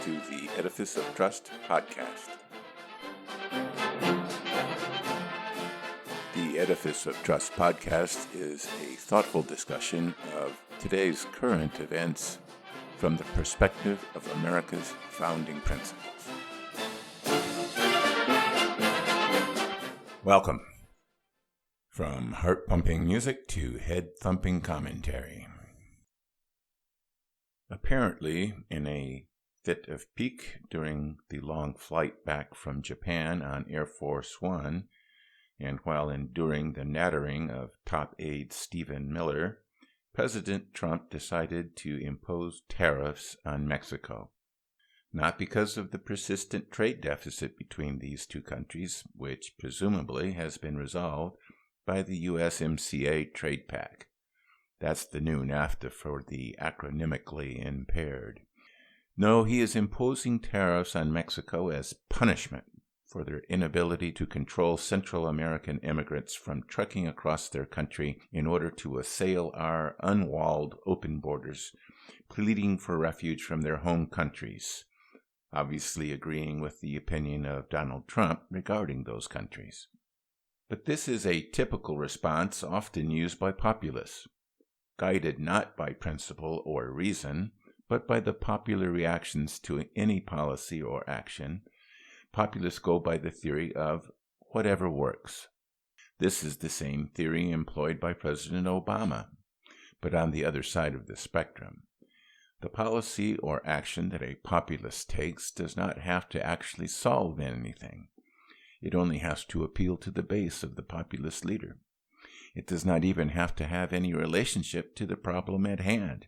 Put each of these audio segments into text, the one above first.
to the Edifice of Trust podcast. The Edifice of Trust podcast is a thoughtful discussion of today's current events from the perspective of America's founding principles. Welcome. From heart-pumping music to head-thumping commentary. Apparently, in a fit of pique during the long flight back from Japan on Air Force One, and while enduring the nattering of top aide Stephen Miller, President Trump decided to impose tariffs on Mexico. Not because of the persistent trade deficit between these two countries, which presumably has been resolved by the USMCA trade pact. That's the new NAFTA for the acronymically impaired. No, he is imposing tariffs on Mexico as punishment for their inability to control Central American immigrants from trekking across their country in order to assail our unwalled open borders, pleading for refuge from their home countries, obviously agreeing with the opinion of Donald Trump regarding those countries. But this is a typical response often used by populists, guided not by principle or reason, but by the popular reactions to any policy or action. Populists go by the theory of whatever works. This is the same theory employed by President Obama, but on the other side of the spectrum. The policy or action that a populist takes does not have to actually solve anything. It only has to appeal to the base of the populist leader. It does not even have to have any relationship to the problem at hand,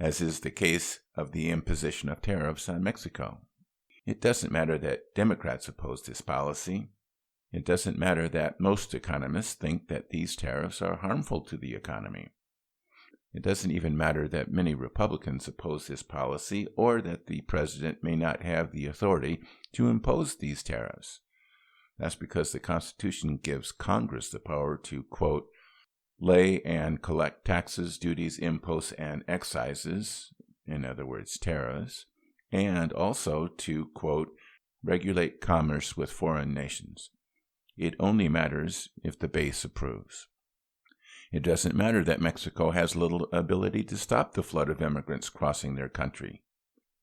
as is the case of the imposition of tariffs on Mexico. It doesn't matter that Democrats oppose this policy. It doesn't matter that most economists think that these tariffs are harmful to the economy. It doesn't even matter that many Republicans oppose this policy or that the president may not have the authority to impose these tariffs. That's because the Constitution gives Congress the power to, quote, lay and collect taxes, duties, imposts, and excises, in other words, tariffs, and also to, quote, regulate commerce with foreign nations. It only matters if the base approves. It doesn't matter that Mexico has little ability to stop the flood of immigrants crossing their country.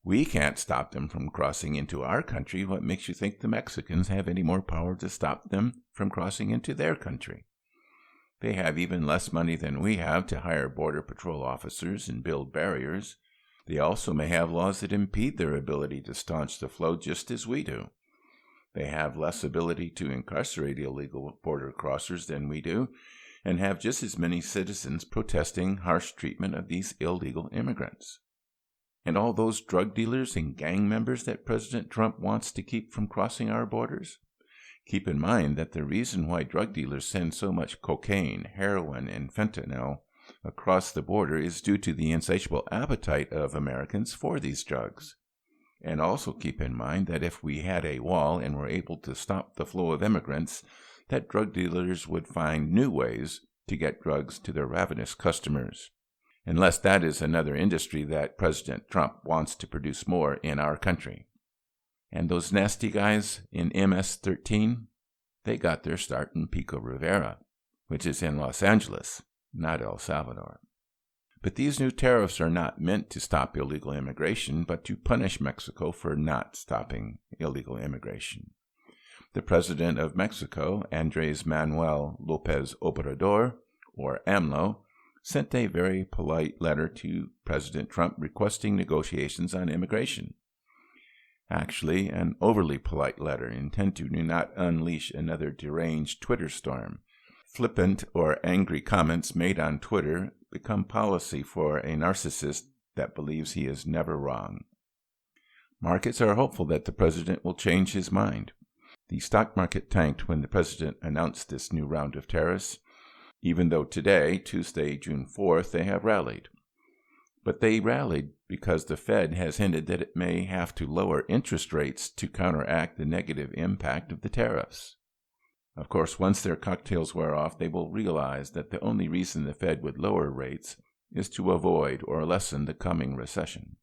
We can't stop them from crossing into our country. What makes you think the Mexicans have any more power to stop them from crossing into their country? They have even less money than we have to hire border patrol officers and build barriers. They also may have laws that impede their ability to staunch the flow just as we do. They have less ability to incarcerate illegal border crossers than we do, and have just as many citizens protesting harsh treatment of these illegal immigrants. And all those drug dealers and gang members that President Trump wants to keep from crossing our borders? Keep in mind that the reason why drug dealers send so much cocaine, heroin, and fentanyl across the border is due to the insatiable appetite of Americans for these drugs. And also keep in mind that if we had a wall and were able to stop the flow of immigrants, that drug dealers would find new ways to get drugs to their ravenous customers. Unless that is another industry that President Trump wants to produce more in our country. And those nasty guys in MS-13, they got their start in Pico Rivera, which is in Los Angeles, not El Salvador. But these new tariffs are not meant to stop illegal immigration, but to punish Mexico for not stopping illegal immigration. The president of Mexico, Andrés Manuel López Obrador, or AMLO, sent a very polite letter to President Trump requesting negotiations on immigration. Actually, an overly polite letter intended to not unleash another deranged Twitter storm. Flippant or angry comments made on Twitter become policy for a narcissist that believes he is never wrong. Markets are hopeful that the president will change his mind. The stock market tanked when the president announced this new round of tariffs, even though today, Tuesday, June 4th, they have rallied. But they rallied because the Fed has hinted that it may have to lower interest rates to counteract the negative impact of the tariffs. Of course, once their cocktails wear off, they will realize that the only reason the Fed would lower rates is to avoid or lessen the coming recession.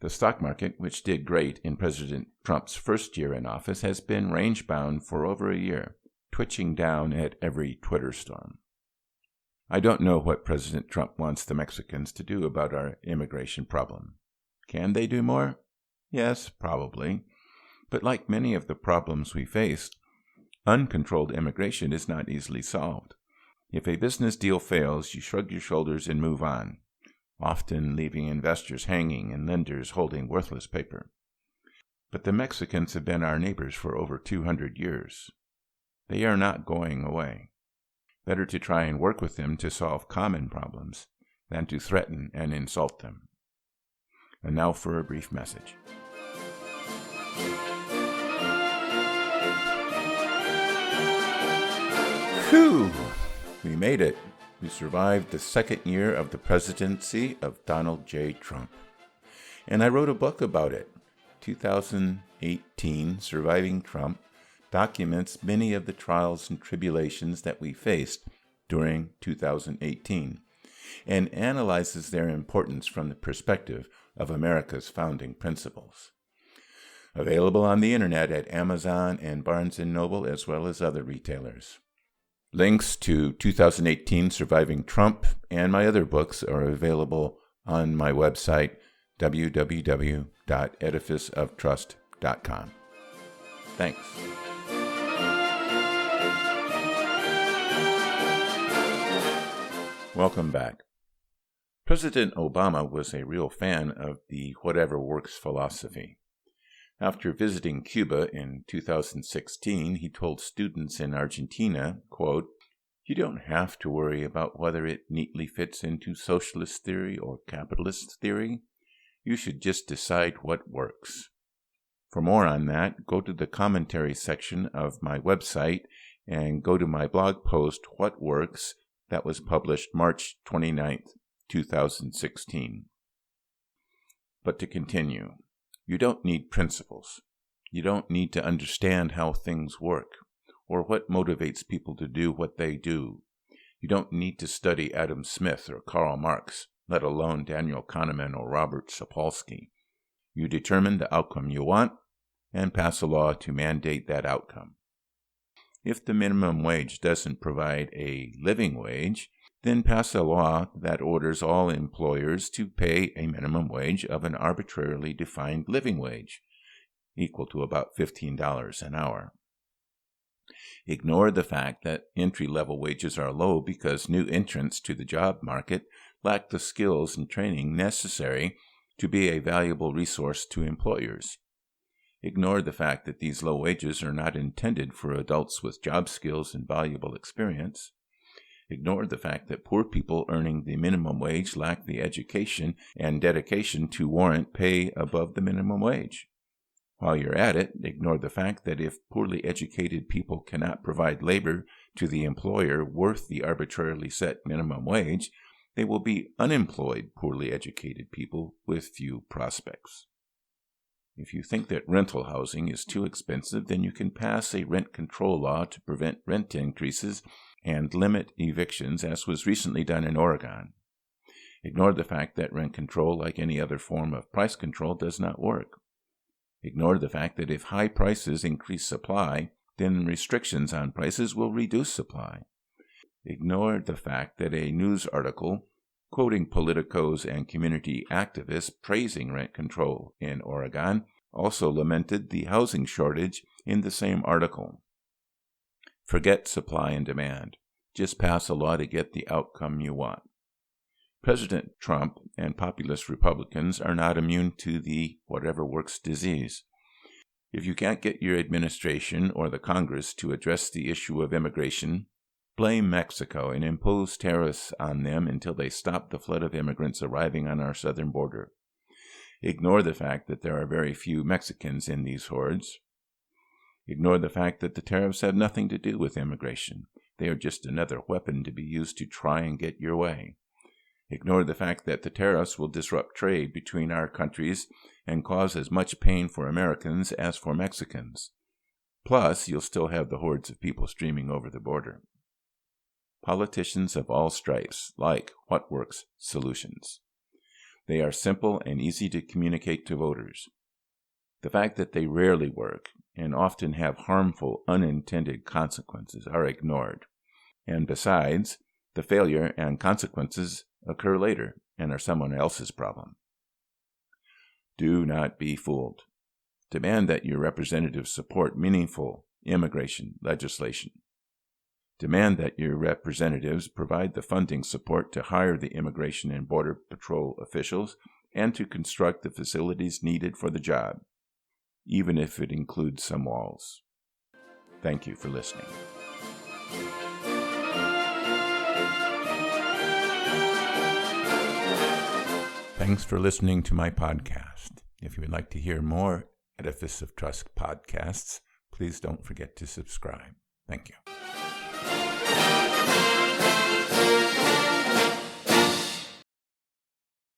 The stock market, which did great in President Trump's first year in office, has been range-bound for over a year, twitching down at every Twitter storm. I don't know what President Trump wants the Mexicans to do about our immigration problem. Can they do more? Yes, probably. But like many of the problems we face, uncontrolled immigration is not easily solved. If a business deal fails, you shrug your shoulders and move on, often leaving investors hanging and lenders holding worthless paper. But the Mexicans have been our neighbors for over 200 years. They are not going away. Better to try and work with them to solve common problems than to threaten and insult them. And now for a brief message. Whew! We made it. We survived the second year of the presidency of Donald J. Trump. And I wrote a book about it. 2018, Surviving Trump, documents many of the trials and tribulations that we faced during 2018 and analyzes their importance from the perspective of America's founding principles. Available on the internet at Amazon and Barnes & Noble as well as other retailers. Links to 2018 Surviving Trump and my other books are available on my website, www.edificeoftrust.com. Thanks. Welcome back. President Obama was a real fan of the whatever works philosophy. After visiting Cuba in 2016, he told students in Argentina, quote, "You don't have to worry about whether it neatly fits into socialist theory or capitalist theory. You should just decide what works." For more on that, go to the commentary section of my website and go to my blog post, What Works, that was published March 29th, 2016. But to continue, you don't need principles. You don't need to understand how things work or what motivates people to do what they do. You don't need to study Adam Smith or Karl Marx, let alone Daniel Kahneman or Robert Sapolsky. You determine the outcome you want and pass a law to mandate that outcome. If the minimum wage doesn't provide a living wage, then pass a law that orders all employers to pay a minimum wage of an arbitrarily defined living wage, equal to about $15 an hour. Ignore the fact that entry-level wages are low because new entrants to the job market lack the skills and training necessary to be a valuable resource to employers. Ignore the fact that these low wages are not intended for adults with job skills and valuable experience. Ignore the fact that poor people earning the minimum wage lack the education and dedication to warrant pay above the minimum wage. While you're at it, ignore the fact that if poorly educated people cannot provide labor to the employer worth the arbitrarily set minimum wage, they will be unemployed poorly educated people with few prospects. If you think that rental housing is too expensive, then you can pass a rent control law to prevent rent increases and limit evictions, as was recently done in Oregon. Ignore the fact that rent control, like any other form of price control, does not work. Ignore the fact that if high prices increase supply, then restrictions on prices will reduce supply. Ignore the fact that a news article quoting politicos and community activists praising rent control in Oregon also lamented the housing shortage in the same article. Forget supply and demand. Just pass a law to get the outcome you want. President Trump and populist Republicans are not immune to the whatever works disease. If you can't get your administration or the Congress to address the issue of immigration, blame Mexico and impose tariffs on them until they stop the flood of immigrants arriving on our southern border. Ignore the fact that there are very few Mexicans in these hordes. Ignore the fact that the tariffs have nothing to do with immigration. They are just another weapon to be used to try and get your way. Ignore the fact that the tariffs will disrupt trade between our countries and cause as much pain for Americans as for Mexicans. Plus, you'll still have the hordes of people streaming over the border. Politicians of all stripes like What Works solutions. They are simple and easy to communicate to voters. The fact that they rarely work and often have harmful, unintended consequences are ignored. And besides, the failure and consequences occur later and are someone else's problem. Do not be fooled. Demand that your representatives support meaningful immigration legislation. Demand that your representatives provide the funding support to hire the Immigration and Border Patrol officials and to construct the facilities needed for the job, even if it includes some walls. Thank you for listening. Thanks for listening to my podcast. If you would like to hear more Edifice of Trust podcasts, please don't forget to subscribe. Thank you.